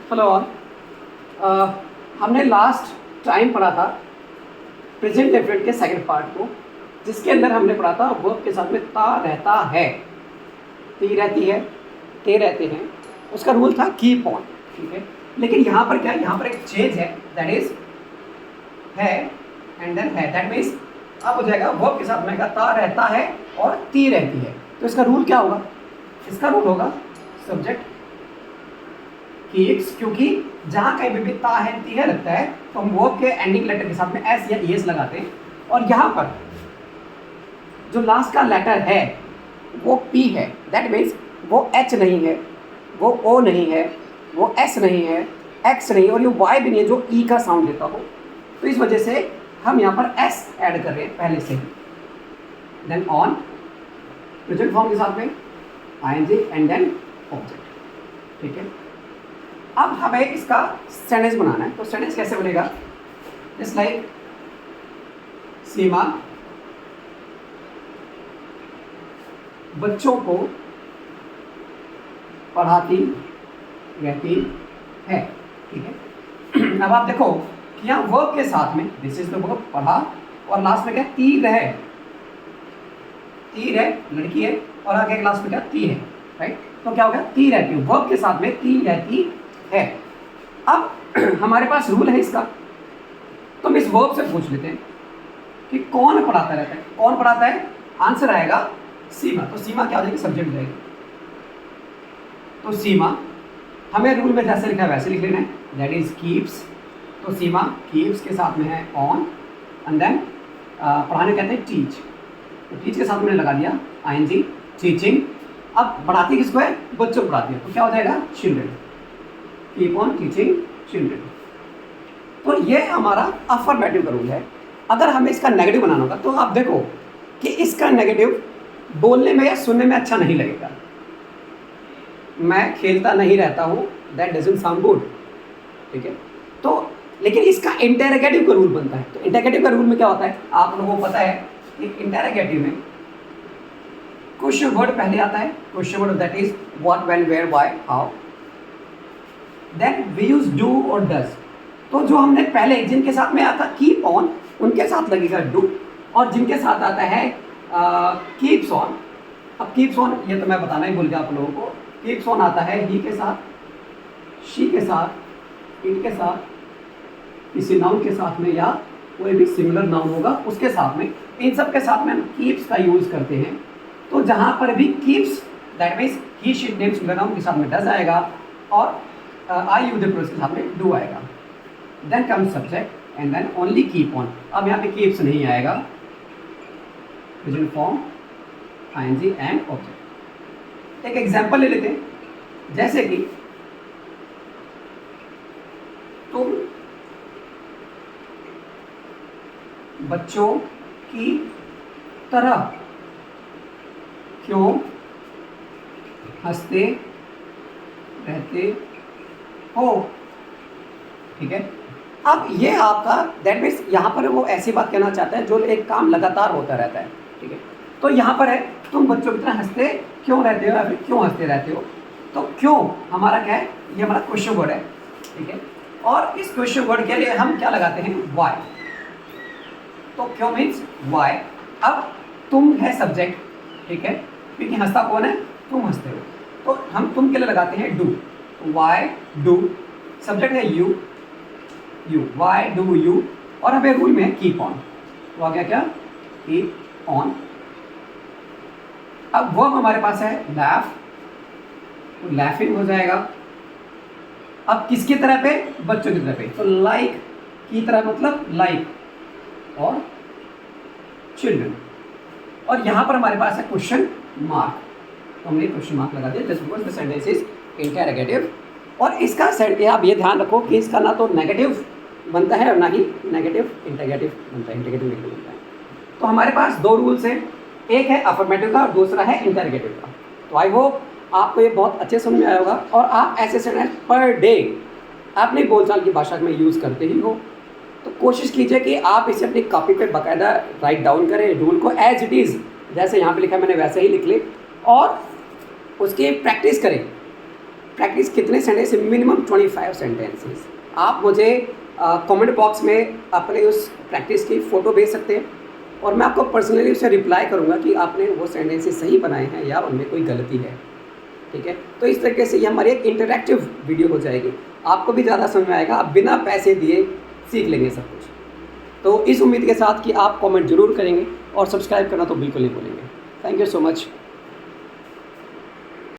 Hello all. हमने last time पढ़ा था प्रेजेंट डेफिनेट के सेकंड पार्ट को, जिसके अंदर हमने पढ़ा था वर्ब के साथ में ता रहता है, ती रहती है, ते रहते हैं। उसका रूल था कीप ऑन, ठीक है। लेकिन यहाँ पर क्या है, यहाँ पर एक चेंज है, दैट इज है एंड देन है। दैट मीन्स अब हो जाएगा वर्ब के साथ में ता रहता है और ती रहती है। तो इसका रूल क्या होगा? इसका रूल होगा सब्जेक्ट कीप्स, क्योंकि जहाँ कहीं भी ता है ती है लगता है तो हम वर्ब के एंडिंग लेटर के साथ में एस या ईएस लगाते हैं। और यहाँ पर जो लास्ट का लेटर है वो पी है, दैट मीन्स वो एच नहीं है, वो ओ नहीं है, वो एस नहीं है, एक्स नहीं, और ये वाई भी नहीं है जो ई का साउंड देता हो। तो इस वजह से हम यहाँ पर एस ऐड कर रहे हैं पहले से ही। देन ऑन प्रेजेंट फॉर्म के साथ में आईएनजी एंड देन ऑब्जेक्ट, ठीक है। अब हमें इसका सेंटेंस बनाना है, तो सेंटेंस कैसे बनेगा? जस्ट लाइक सीमा बच्चों को पढ़ाती रहती है, ठीक है। अब आप देखो कि यहाँ वर्ब के साथ में दिस इज द वर्ब पढ़ा, और लास्ट में क्या तीर है, तीर है लड़की है, और आगे लास्ट में क्या ती है, राइट। तो क्या हो गया, ती रहती है, वर्ब के साथ में ती रहती है। अब हमारे पास रूल है इसका, तो हम इस वर्ब से पूछ लेते हैं कि कौन पढ़ाता रहता है, कौन पढ़ाता है? आंसर आएगा सीमा। तो सीमा क्या हो जाएगी, सब्जेक्ट जाएगी। तो सीमा हमें रूल में जैसे लिखा है वैसे लिख लेना है, दैट इज कीप्स। तो सीमा कीप्स के साथ में है ऑन एंड देन पढ़ाने कहते हैं टीच। तो टीच के साथ मैंने लगा दिया आईएनजी, टीचिंग। अब पढ़ाती किसको है? बच्चों को पढ़ाती है, तो क्या हो जाएगा, children. Keep on teaching children. तो ये हमारा अफर्मेटिव का रूल है। अगर हमें इसका नेगेटिव बनाना होगा तो आप देखो कि इसका नेगेटिव बोलने में या सुनने में अच्छा नहीं लगेगा। मैं खेलता नहीं रहता हूँ, दैट डजंट साउंड गुड, ठीक है। तो लेकिन इसका इंटेरोगेटिव का रूल बनता है। तो इंटेरोगेटिव का रूल में क्या होता है, आप लोगों को पता है कि इंटेरोगेटिव में क्वेश्चन वर्ड पहले आता है। Question word that is what, when, where, why, how. Then we use do और डज। तो जो हमने पहले जिनके साथ में आता कीप ऑन, उनके साथ लगेगा डू, और जिनके साथ आता है कीप्स ऑन। अब कीप्स ऑन ये तो मैं बताना ही भूल गया आप लोगों को। कीप्स ऑन आता है ही के साथ, शी के साथ, इट के साथ, किसी नाउन के साथ में, या कोई भी सिमिलर नाउन होगा उसके साथ में। इन सब के साथ में हम कीप्स का यूज़ करते हैं। तो जहाँ पर भी keeps that means he, she, name, similar noun के साथ में डज आएगा, और आई यूज के साथ में डू आएगा। Then come subject and then only keep on. अब यहाँ पे कीप्स नहीं आएगा, present form ING and object. एक एग्जांपल ले लेते हैं, जैसे कि तुम बच्चों की तरह क्यों हंसते रहते हो, ठीक है। अब ये आपका दैट मीन्स यहाँ पर वो ऐसी बात कहना चाहता है जो एक काम लगातार होता रहता है, ठीक है। तो यहाँ पर है तुम बच्चों की तरह हंसते क्यों रहते हो, या फिर क्यों हंसते रहते हो। तो क्यों हमारा क्या है, ये हमारा क्वेश्चन वर्ड है, ठीक है। और इस क्वेश्चन वर्ड के लिए हम क्या लगाते हैं, वाई। तो क्यों मीन्स वाई। अब तुम है सब्जेक्ट, ठीक है, क्योंकि हंसता कौन है, तुम हंसते हो, तो हम तुम के लिए लगाते हैं डू। वाई डू, सब्जेक्ट है you, you, why do you, और हमें रूल में है कीप ऑन। तो आ गया क्या, कीप ऑन। अब वर्ब हमारे पास है लैफ, तो लैफिंग हो जाएगा। अब किसकी तरह पे, बच्चों की तरह पे, तो लाइक की तरह मतलब लाइक, और चिल्ड्रन। और यहाँ पर हमारे पास है क्वेश्चन मार्क, तो हमने क्वेश्चन मार्क लगा दिया just because the sentence is interrogative. और इसका आप ये ध्यान रखो कि इसका ना तो नेगेटिव बनता है और ना ही नेगेटिव इंटेरोगेटिव बनता है, इंटेरोगेटिव नेगेटिव बनता है। तो हमारे पास दो रूल्स हैं, एक है अफर्मेटिव का और दूसरा है इंटेरोगेटिव का। तो आई होप आपको ये बहुत अच्छे समझ में आया होगा, और आप ऐसे सेंटेंस पर डे अपनी बोलचाल की भाषा में यूज़ करते ही हो। तो कोशिश कीजिए कि आप इसे अपनी कॉपी पे बाकायदा राइट डाउन करें, रूल को एज इट इज़ जैसे यहाँ पे लिखा है मैंने वैसे ही लिख ले, और उसकी प्रैक्टिस करें। प्रैक्टिस कितने सेंटेंस? Minimum 25 sentences. आप मुझे कमेंट बॉक्स में अपने उस प्रैक्टिस की फ़ोटो भेज सकते हैं और मैं आपको पर्सनली उसे रिप्लाई करूँगा कि आपने वो सेंटेंसेस सही बनाए हैं या उनमें कोई गलती है। ठीक है, तो इस तरीके से ये हमारी एक इंटरैक्टिव वीडियो हो जाएगी। आपको भी ज़्यादा समझ में आएगा, आप बिना पैसे दिए सीख लेंगे सब कुछ। तो इस उम्मीद के साथ कि आप कमेंट जरूर करेंगे और सब्सक्राइब करना तो बिल्कुल नहीं भूलेंगे। Thank you so much.